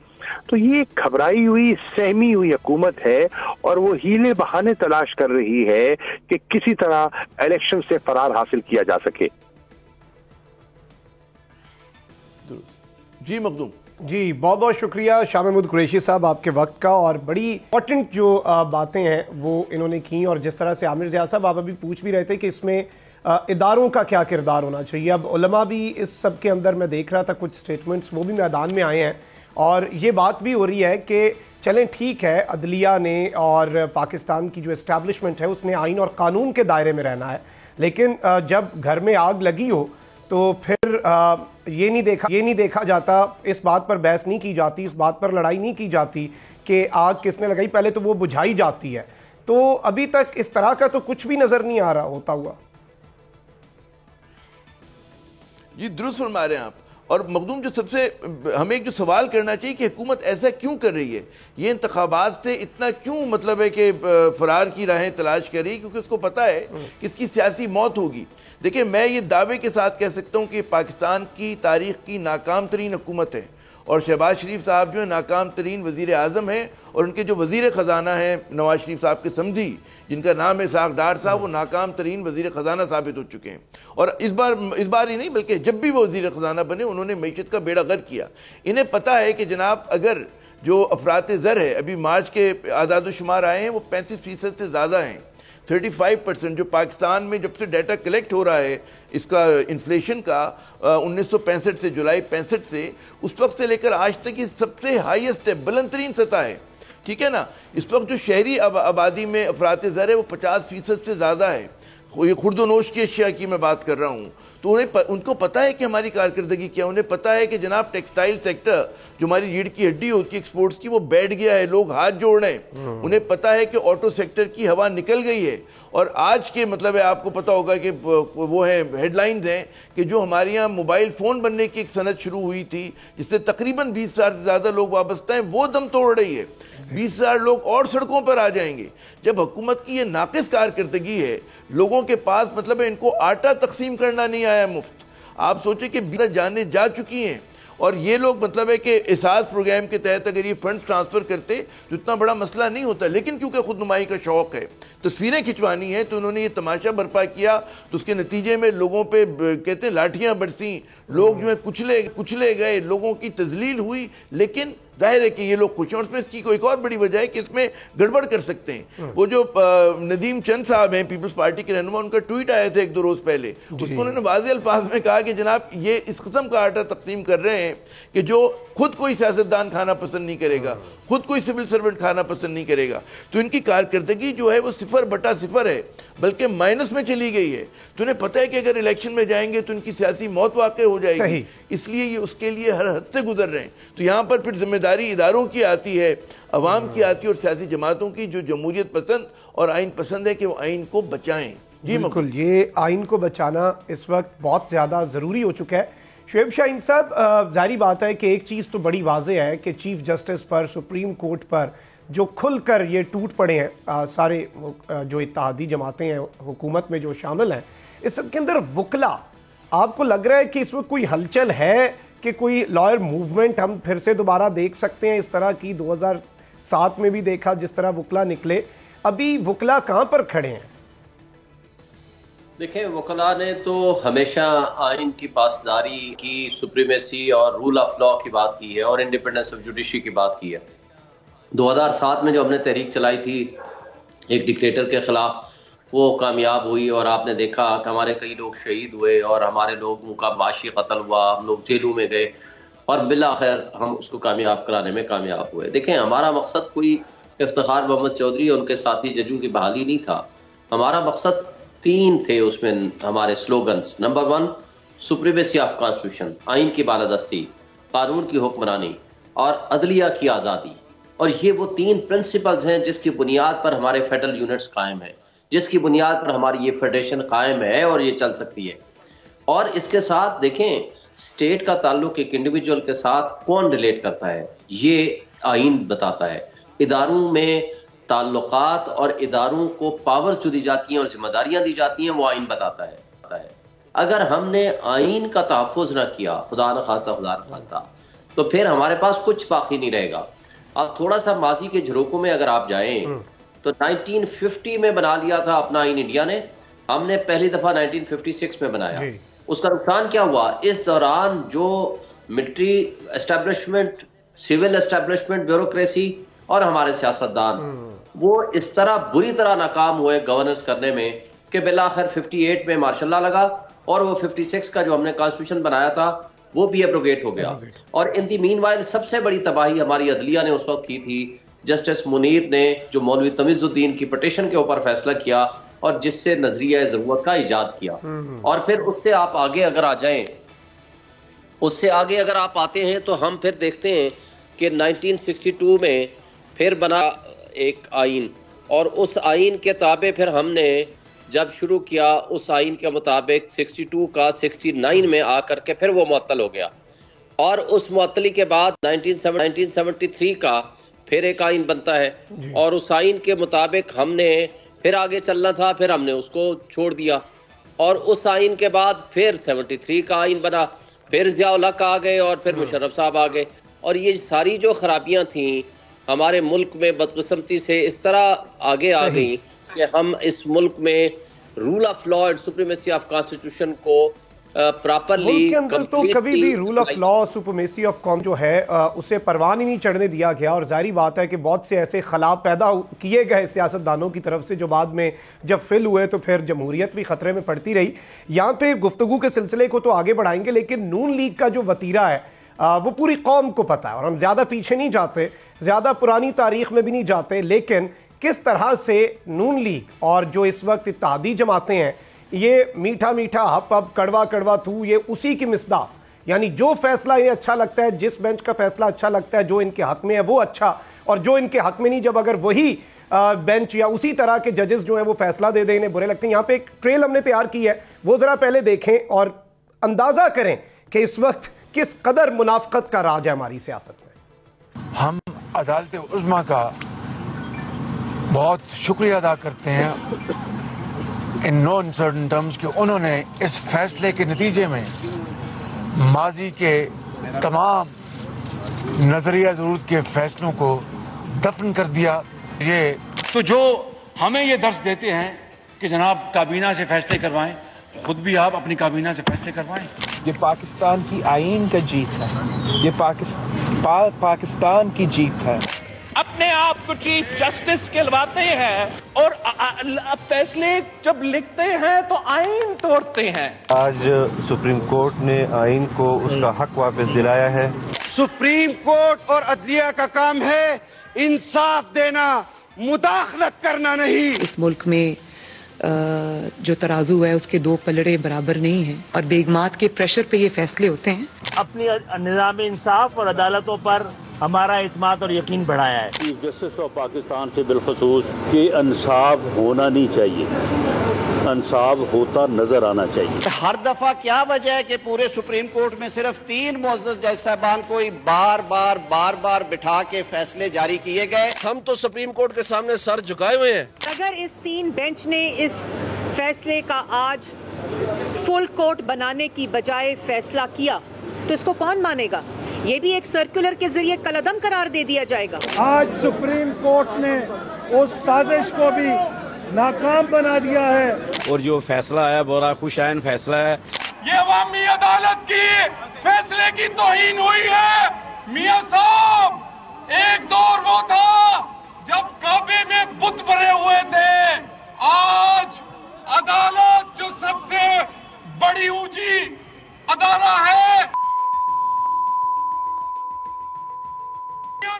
تو یہ گھبرائی ہوئی، سہمی ہوئی حکومت ہے اور وہ ہیلے بہانے تلاش کر رہی ہے کہ کسی طرح الیکشن سے فرار حاصل کیا جا سکے. جی مخدوم. جی بہت بہت شکریہ شاہ محمود قریشی صاحب آپ کے وقت کا، اور بڑی امپورٹنٹ جو باتیں ہیں وہ انہوں نے کی. اور جس طرح سے عامر ضیاء صاحب آپ ابھی پوچھ بھی رہے تھے کہ اس میں اداروں کا کیا کردار ہونا چاہیے. اب علماء بھی اس سب کے اندر، میں دیکھ رہا تھا کچھ سٹیٹمنٹس وہ بھی میدان میں آئے ہیں اور یہ بات بھی ہو رہی ہے کہ چلیں ٹھیک ہے، عدلیہ نے اور پاکستان کی جو اسٹیبلشمنٹ ہے اس نے آئین اور قانون کے دائرے میں رہنا ہے، لیکن جب گھر میں آگ لگی ہو تو پھر یہ نہیں دیکھا جاتا، اس بات پر بحث نہیں کی جاتی، اس بات پر لڑائی نہیں کی جاتی کہ آگ کس نے لگائی، پہلے تو وہ بجھائی جاتی ہے. تو ابھی تک اس طرح کا تو کچھ بھی نظر نہیں آ رہا ہوتا ہوا. جی درست فرما رہے ہیں آپ. اور مخدوم جو سب سے ہمیں ایک جو سوال کرنا چاہیے کہ حکومت ایسا کیوں کر رہی ہے، یہ انتخابات سے اتنا کیوں مطلب ہے کہ فرار کی راہیں تلاش کر رہی ہے، کیونکہ اس کو پتہ ہے کہ اس کی سیاسی موت ہوگی. دیکھیں میں یہ دعوے کے ساتھ کہہ سکتا ہوں کہ پاکستان کی تاریخ کی ناکام ترین حکومت ہے اور شہباز شریف صاحب جو ہے ناکام ترین وزیر اعظم ہیں اور ان کے جو وزیر خزانہ ہیں نواز شریف صاحب کے سمدھی جن کا نام ہے اسحاق ڈار صاحب، وہ ناکام ترین وزیر خزانہ ثابت ہو چکے ہیں. اور اس بار ہی نہیں بلکہ جب بھی وہ وزیر خزانہ بنے انہوں نے معیشت کا بیڑا غرق کیا. انہیں پتہ ہے کہ جناب اگر جو افراط زر ہے، ابھی مارچ کے اعداد و شمار آئے ہیں وہ 35% سے زیادہ ہیں. 35%, جو پاکستان میں جب سے ڈیٹا کلیکٹ ہو رہا ہے اس کا انفلیشن کا 1965 سے، جولائی 65 سے، اس وقت سے لے کر آج تک یہ سب سے ہائیسٹ ہے، بلند ترین سطح ہے، ٹھیک ہے نا. اس وقت جو شہری آبادی میں افراط زر ہے وہ 50% سے زیادہ ہے. یہ خرد و نوش کی اشیاء کی میں بات کر رہا ہوں. تو ان کو پتہ ہے کہ ہماری کارکردگی کیا، انہیں پتہ ہے کہ جناب ٹیکسٹائل سیکٹر جو ہماری ریڑھ کی ہڈی ہوتی ہے ایکسپورٹس کی، وہ بیٹھ گیا ہے، لوگ ہاتھ جوڑ رہے ہیں. انہیں پتہ ہے کہ آٹو سیکٹر کی ہوا نکل گئی ہے. اور آج کے مطلب ہے، آپ کو پتہ ہوگا کہ وہ ہیں ہیڈ لائنز ہیں کہ جو ہمارے یہاں موبائل فون بننے کی ایک صنعت شروع ہوئی تھی جس سے تقریباً 20,000 سے زیادہ لوگ وابستہ ہیں، وہ دم توڑ رہی ہے. 20,000 لوگ اور سڑکوں پر آ جائیں گے. جب حکومت کی یہ ناقص کارکردگی ہے، لوگوں کے پاس مطلب ہے ان کو آٹا تقسیم کرنا نہیں آیا مفت. آپ سوچیں کہ 20 جانیں جا چکی ہیں، اور یہ لوگ مطلب ہے کہ احساس پروگرام کے تحت اگر یہ فنڈز ٹرانسفر کرتے تو اتنا بڑا مسئلہ نہیں ہوتا. لیکن کیونکہ خود نمائی کا شوق ہے، تصویریں کھنچوانی ہیں، تو انہوں نے یہ تماشا برپا کیا. تو اس کے نتیجے میں لوگوں پہ کہتے ہیں لاٹھیاں برسیں، لوگ جو ہے کچلے گئے، لوگوں کی تذلیل ہوئی. لیکن ظاہر ہے کہ یہ لوگ خوش ہیں. اور اس میں اس کی کوئی ایک اور بڑی وجہ ہے کہ اس میں گڑبڑ کر سکتے ہیں. وہ جو ندیم چند صاحب ہیں پیپلز پارٹی کے رہنما، ان کا ٹویٹ آیا تھا 1-2 روز پہلے. اس کو انہوں نے واضح الفاظ میں کہا کہ جناب یہ اس قسم کا آٹا تقسیم کر رہے ہیں کہ جو خود کوئی سیاستدان کھانا پسند نہیں کرے گا، خود کوئی سول سرونٹ کھانا پسند نہیں کرے گا. تو ان کی کارکردگی جو ہے وہ 0/0 ہے، بلکہ مائنس میں چلی گئی ہے. تو انہیں پتہ ہے کہ اگر الیکشن میں جائیں گے تو ان کی سیاسی موت واقع ہو جائے گی. اس لیے یہ اس کے لیے ہر حد سے گزر رہے ہیں. تو یہاں پر پھر ذمہ داری اداروں کی آتی ہے، عوام کی آتی ہے، اور سیاسی جماعتوں کی جو جمہوریت پسند اور آئین پسند ہے کہ وہ آئین کو بچائیں. جی بالکل، یہ آئین کو بچانا اس وقت بہت زیادہ ضروری ہو چکا ہے. شعیب شاہین صاحب، ظاہری بات ہے کہ ایک چیز تو بڑی واضح ہے کہ چیف جسٹس پر، سپریم کورٹ پر جو کھل کر یہ ٹوٹ پڑے ہیں سارے جو اتحادی جماعتیں ہیں حکومت میں جو شامل ہیں، اس سب کے اندر وکلا، آپ کو لگ رہا ہے کہ اس وقت کوئی ہلچل ہے کہ کوئی لائر موومنٹ ہم پھر سے دوبارہ دیکھ سکتے ہیں اس طرح کی؟ 2007 میں بھی دیکھا جس طرح وکلا نکلے، ابھی وکلا کہاں پر کھڑے ہیں؟ دیکھیں، وکلاء نے تو ہمیشہ آئین کی پاسداری کی، سپریمیسی اور رول آف لا کی بات کی ہے، اور انڈیپینڈنس آف جوڈیشری کی بات کی ہے. 2007 میں جو ہم نے تحریک چلائی تھی ایک ڈکٹیٹر کے خلاف، وہ کامیاب ہوئی، اور آپ نے دیکھا کہ ہمارے کئی لوگ شہید ہوئے اور ہمارے لوگوں کا معاشی قتل ہوا، ہم لوگ جیلوں میں گئے، اور بالآخر ہم اس کو کامیاب کرانے میں کامیاب ہوئے. دیکھیں، ہمارا مقصد کوئی افتخار محمد چودھری اور ان کے ساتھی ججوں کی بحالی نہیں تھا. ہمارا مقصد 3 تھے اس میں ہمارے slogans. Number 1، supremacy of constitution, آئین کی بالادستی، قانون کی حکمرانی اور عدلیہ کی آزادی. اور یہ وہ 3 پرنسپلز ہیں جس کی بنیاد پر ہمارے فیڈرل یونٹس قائم ہیں، جس کی بنیاد پر ہماری یہ فیڈریشن قائم ہے اور یہ چل سکتی ہے. اور اس کے ساتھ دیکھیں، اسٹیٹ کا تعلق ایک انڈیویجول کے ساتھ کون ریلیٹ کرتا ہے، یہ آئین بتاتا ہے. اداروں میں تعلقات اور اداروں کو پاورز جو دی جاتی ہیں اور ذمہ داریاں دی جاتی ہیں، وہ آئین بتاتا ہے. اگر ہم نے آئین کا تحفظ نہ کیا، خدا نخواستہ، تو پھر ہمارے پاس کچھ باقی نہیں رہے گا. اب تھوڑا سا ماضی کے جھروکوں میں اگر آپ جائیں تو 1950 میں بنا لیا تھا اپنا آئین انڈیا نے، ہم نے پہلی دفعہ 1956 میں بنایا. اس کا نقصان کیا ہوا؟ اس دوران جو military establishment, civil establishment, bureaucracy اور ہمارے سیاستدان، وہ اس طرح بری طرح ناکام ہوئے گورننس کرنے میں کہ بالآخر 58 میں مارشل لا لگا، اور وہ 56 کا جو ہم نے کانسٹیٹیوشن بنایا تھا وہ بھی ایبروگیٹ ہو گیا. اور ان دی مین وائل سب سے بڑی تباہی ہماری عدلیہ نے اس وقت کی تھی. جسٹس منیر نے جو مولوی تمیز الدین کی پٹیشن کے اوپر فیصلہ کیا، اور جس سے نظریہ ضرورت کا ایجاد کیا. اور پھر اس سے آپ آگے اگر آ جائیں، اس سے آگے اگر آپ آتے ہیں تو ہم پھر دیکھتے ہیں کہ 1962 میں پھر بنا ایک آئین، اور اس آئین کے تابع پھر ہم نے جب شروع کیا اس آئین کے مطابق 62 کا 69 میں آ کر کے پھر وہ معطل ہو گیا. اور اس معطلی کے بعد 1973 کا پھر ایک آئین بنتا ہے، اور اس آئین کے مطابق ہم نے پھر آگے چلنا تھا، پھر ہم نے اس کو چھوڑ دیا. اور اس آئین کے بعد پھر 73 کا آئین بنا، پھر ضیاء الحق آ گئے، اور پھر مشرف صاحب آ گئے. اور یہ ساری جو خرابیاں تھیں ہمارے ملک میں بدقسمتی سے اس طرح آگے آ گئیں کہ ہم اس ملک میں rule of law and supremacy of constitution کو प्रॉपरली मुल्क के अंदर तो कभी भी rule of law, supremacy of कॉम जो है उसे परवान ही नहीं चढ़ने दिया गया। और जाहिर बात है कि बहुत से ऐसे खलाफ पैदा किए गए सियासतदानों की तरफ से जो बाद में जब फिल हुए तो फिर जमहूरियत भी खतरे में पड़ती रही। यहाँ पे गुफ्तगू के सिलसिले को तो आगे बढ़ाएंगे, लेकिन नून लीग का जो वतीरा है वो पूरी कौम को पता है और हम ज़्यादा पीछे नहीं जाते, ज़्यादा पुरानी तारीख में भी नहीं जाते, लेकिन किस तरह से नून लीग और जो इस वक्त इत्तेहादी जमातें हैं ये मीठा मीठा हप हप कड़वा कड़वा थू, ये उसी की मिसदाक, यानी जो फैसला ये अच्छा लगता है, जिस बेंच का फैसला अच्छा लगता है, जो इनके हक में है वो अच्छा, और जो इनके हक में नहीं, जब अगर वही बेंच या उसी तरह के जजेस जो हैं वो फैसला दे दें इन्हें बुरे लगते हैं। यहाँ पे एक ट्रेल हमने तैयार की है, वो ज़रा पहले देखें और अंदाज़ा करें कि इस वक्त किस कदर मुनाफकत का राज है हमारी सियासत में। हम अदालत उज़्मा का बहुत शुक्रिया अदा करते हैं इन नो अनसर्टन टर्म्स कि उन्होंने इस फैसले के नतीजे में माजी के तमाम नजरिया ज़रूरत के फैसलों को दफन कर दिया। ये तो जो हमें ये दर्ज देते हैं कि जनाब काबीना से फैसले करवाएं, खुद भी आप अपनी काबीना से फैसले करवाएं। ये पाकिस्तान की आईन का जीत है, ये पाकिस्तान की जीत है। अपने आप को चीफ जस्टिस कहलवाते हैं और फैसले जब लिखते हैं तो आईन तोड़ते हैं। आज सुप्रीम कोर्ट ने आईन को उसका हक वापस दिलाया है। सुप्रीम कोर्ट और अदलिया का काम है इंसाफ देना, मुदाखलत करना नहीं। इस मुल्क में जो तराजू है उसके दो पलड़े बराबर नहीं हैं और बेगमात के प्रेशर पे ये फैसले होते हैं। अपनी निज़ाम इंसाफ और अदालतों पर हमारा इत्मीनान और यकीन बढ़ाया है। चीफ जस्टिस ऑफ पाकिस्तान से बिलखसूस कि इंसाफ होना नहीं चाहिए, इंसाफ होता नजर आना चाहिए। हर दफा क्या वजह है कि पूरे सुप्रीम कोर्ट में सिर्फ 3 मुअज़्ज़ज़ जज साहबान को ही बार बार बिठा के फैसले जारी किए गए। हम तो सुप्रीम कोर्ट के सामने सर झुकाए हुए हैं। अगर इस 3 बेंच ने इस फैसले का आज फुल कोर्ट बनाने की बजाय फैसला किया तो इसको कौन मानेगा? ये भी एक सर्कुलर के जरिए कलअदम करार दे दिया जाएगा। आज सुप्रीम कोर्ट ने उस साजिश को भी नाकाम बना दिया है और जो फैसला है बड़ा खुशाइन फैसला है। ये अवामी अदालत की फैसले की तौहीन हुई है। मियां साहब, एक दौर वो था जब काबे में बुत भरे हुए थे, आज अदालत जो सबसे बड़ी ऊंची अदालत है,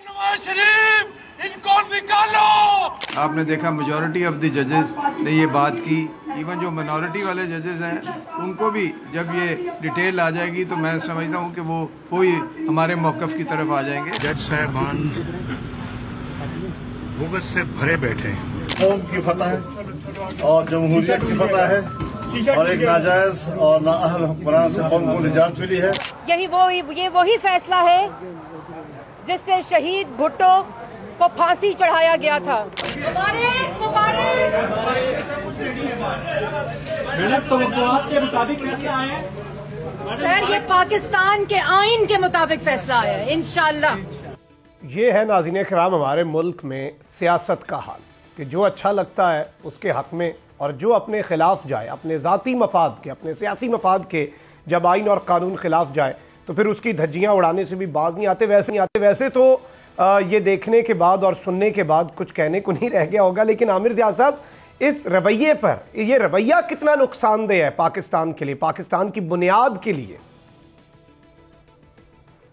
नवाज शरीफ इनको निकालो। आपने देखा मेजॉरिटी ऑफ द जजेस ने ये बात की, इवन जो मिनॉरिटी वाले जजेस हैं उनको भी जब ये डिटेल आ जाएगी तो मैं समझता हूँ कि वो ही हमारे मौक़िफ़ की तरफ आ जाएंगे। जज साहबान भुगत से भरे बैठे हैं। कौम की फतह है और जमहूरियत की फतह है और एक नाजायज और नाअहल हुक्मरान से कौम को निजात मिली है। ये वही फैसला है जिससे शहीद भुट्टो को फांसी चढ़ाया गया था। के मुताबिक फैसला आया सर, ये पाकिस्तान के आईन के मुताबिक फैसला आया है इंशाअल्लाह। ये है नाज़रीन किराम हमारे मुल्क में सियासत का हाल कि जो अच्छा लगता है उसके हक में और जो अपने खिलाफ जाए, अपने ज़ाती मफाद के, अपने सियासी मफाद के जब आइन और कानून खिलाफ जाए तो फिर उसकी धज्जियाँ उड़ाने से भी बाज नहीं आते। वैसे तो ये देखने के बाद और सुनने के बाद कुछ कहने को नहीं रह गया होगा, लेकिन आमिर ज़िया साहब, इस रवैये पर, ये रवैया कितना नुकसानदेह है पाकिस्तान के लिए, पाकिस्तान की बुनियाद के लिए?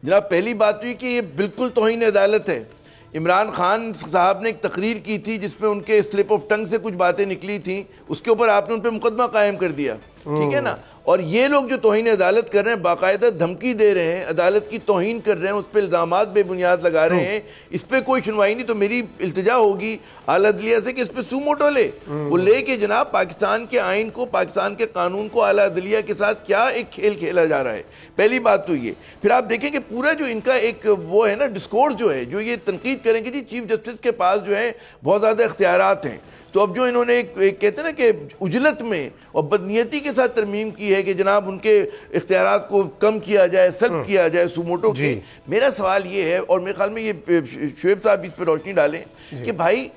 जनाब, पहली बात हुई कि ये बिल्कुल तौहीन अदालत है। इमरान खान साहब ने एक तकरीर की थी जिसमें उनके स्लिप ऑफ टंग से कुछ बातें निकली थी, उसके ऊपर आपने उन पर मुकदमा कायम कर दिया, ठीक है ना। और ये लोग जो तौहीन अदालत कर रहे हैं, बाकायदा धमकी दे रहे हैं, अदालत की तौहीन कर रहे हैं, उस पर इल्ज़ामात बेबुनियाद लगा रहे हैं, इस पर कोई सुनवाई नहीं। तो मेरी इल्तिजा होगी आला अदलिया से कि इस पर सुमोटो ले, वो ले के जनाब पाकिस्तान के आइन को, पाकिस्तान के कानून को आला अदलिया के साथ क्या एक खेल खेला जा रहा है। पहली बात तो ये। फिर आप देखें कि पूरा जो इनका एक वो है ना डिस्कोर्स जो है, जो ये तनकीद करेंगे जी चीफ जस्टिस के पास जो है बहुत ज़्यादा इख्तियारात हैं, तो अब जो इन्होंने एक कहते हैं ना कि उजलत में और बदनीयती के साथ तरमीम की है कि जनाब उनके इख्तियारात को कम किया जाए, सल्ब किया जाए सुमोटो के। मेरा सवाल ये है, और मेरे ख्याल में ये शुएब साहब इस पर रोशनी डालें कि भाई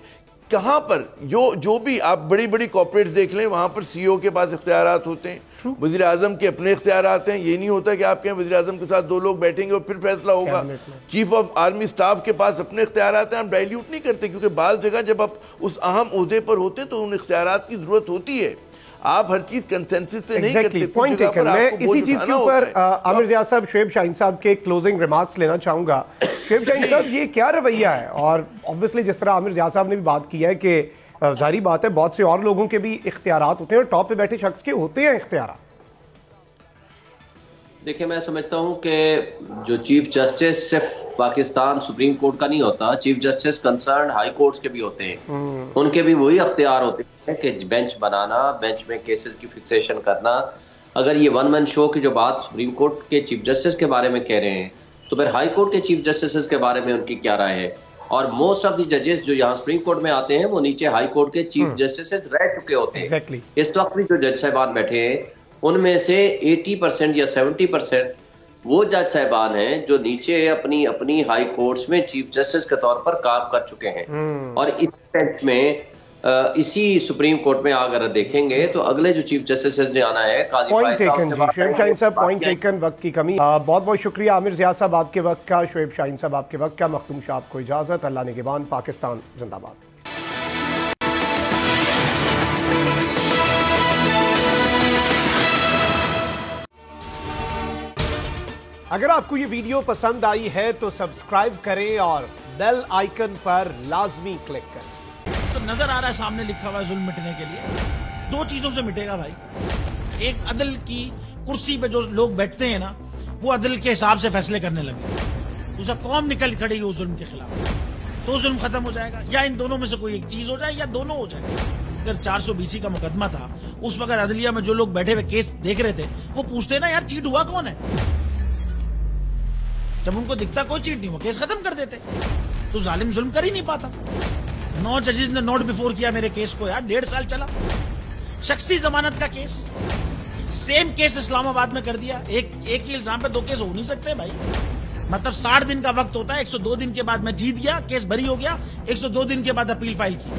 کہاں پر جو بھی آپ بڑی بڑی کارپوریٹس دیکھ لیں وہاں پر سی او کے پاس اختیارات ہوتے ہیں, وزیر اعظم کے اپنے اختیارات ہیں. یہ نہیں ہوتا کہ آپ کے وزیر اعظم کے ساتھ 2 لوگ بیٹھیں گے اور پھر فیصلہ ہوگا. چیف آف آرمی سٹاف کے پاس اپنے اختیارات ہیں, ہم ڈائلیوٹ نہیں کرتے, کیونکہ بعض جگہ جب آپ اس اہم عہدے پر ہوتے تو ان اختیارات کی ضرورت ہوتی ہے. آپ ہر چیز کنسنسس سے نہیں کرتے. Point taken. میں اسی چیز کے اوپر عامر ضیاء صاحب, شعیب شاہین صاحب کے کلوزنگ ریمارکس لینا چاہوں گا. شعیب شاہین صاحب, یہ کیا رویہ ہے؟ اور obviously جس طرح عامر ضیاء صاحب نے بھی بات کی ہے کہ ظاہری بات ہے بہت سے اور لوگوں کے بھی اختیارات ہوتے ہیں اور ٹاپ پہ بیٹھے شخص کے ہوتے ہیں اختیارات. دیکھیں, میں سمجھتا ہوں کہ جو چیف جسٹس صرف پاکستان سپریم کورٹ کا نہیں ہوتا, chief justice concern high courts کے بھی ہوتے ہیں. ان کے بھی وہی اختیار ہوتے ہیں کہ بینچ بنانا, بینچ میں کیسز کی فکسیشن کرنا. اگر یہ ون مین شو کی جو بات سپریم کورٹ کے چیف جسٹس کے بارے میں کہہ رہے ہیں تو پھر ہائی کورٹ کے چیف جسٹس کے بارے میں ان کی کیا رائے ہے؟ اور موسٹ آف دی ججز جو یہاں سپریم کورٹ میں آتے ہیں وہ نیچے ہائی کورٹ کے چیف جسٹس رہ چکے ہوتے ہیں. اس وقت بھی جو جج صاحبان بیٹھے ہیں ان میں سے 80% یا 70% وہ جج صاحبان ہیں جو نیچے اپنی ہائی کورٹس میں چیف جسٹس کے طور پر کام کر چکے ہیں. اور اس بینچ میں اسی سپریم کورٹ میں اگر دیکھیں گے تو اگلے جو چیف جسٹس نے آنا ہے قاضی فائز صاحب. شعیب شاہین صاحب, پوائنٹ ٹیکن. وقت کی کمی. بہت بہت شکریہ عامر ضیاء صاحب آپ کے وقت کا, شعیب شاہین صاحب آپ کے وقت کا. مخدوم شاہ آپ کو اجازت. اللہ نگہبان. پاکستان زندہ باد. اگر آپ کو یہ ویڈیو پسند آئی ہے تو سبسکرائب کریں اور بیل آئیکن پر لازمی کلک کریں. تو نظر آ رہا ہے سامنے لکھا ہوا ہے ظلم مٹنے کے لیے 2 چیزوں سے مٹے گا بھائی. ایک, عدل کی کرسی پہ جو لوگ بیٹھتے ہیں نا وہ عدل کے حساب سے فیصلے کرنے لگے. دوسرا, قوم نکل کھڑی ہو ظلم کے خلاف تو ظلم ختم ہو جائے گا. یا ان دونوں میں سے کوئی ایک چیز ہو جائے یا دونوں ہو جائے. اگر 420 کا مقدمہ تھا اس وقت عدلیہ میں جو لوگ بیٹھے ہوئے کیس دیکھ رہے تھے وہ پوچھتے نا یار چیٹ ہوا کون ہے. جب ان کو دکھتا کوئی چیٹ نہیں, وہ کیس ختم کر دیتے. تو ظالم ظلم کر ہی نہیں پاتا. 9 ججز نے نوٹ بیفور کیا میرے کیس کو یار, 1.5 سال چلا. شخصی ضمانت کا کیس, سیم کیس اسلام آباد میں کر دیا. ایک ہی الزام پہ 2 کیس ہو نہیں سکتے بھائی. مطلب 60 دن کا وقت ہوتا ہے. 102 دن کے بعد میں جیت گیا, کیس بری ہو گیا. 102 دن کے بعد اپیل فائل کی,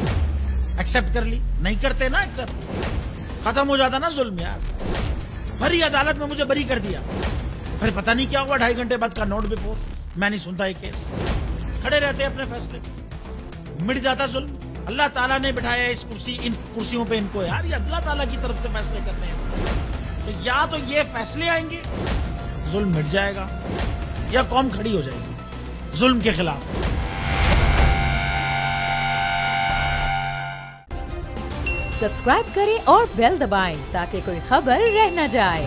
ایکسپٹ کر لی. نہیں کرتے نا ایکسپٹ, ختم ہو جاتا نا ظلم یار. بھری عدالت میں مجھے بری کر دیا, پھر پتہ نہیں کیا ہوا 2.5 گھنٹے بعد کا نوٹ بیفور. میں نہیں سنتا یہ کیس. کھڑے رہتے اپنے فیصلے پہ, مٹ جاتا ظلم. اللہ تعالیٰ نے بٹھایا ان کرسیوں پہ ان کو یار, یہ اللہ تعالیٰ کی طرف سے فیصلے کرنے ہیں. تو یا تو یہ فیصلے آئیں گے ظلم مٹ جائے گا, یا قوم کھڑی ہو جائے گی ظلم کے خلاف. سبسکرائب کریں اور بیل دبائیں تاکہ کوئی خبر رہ نہ جائے.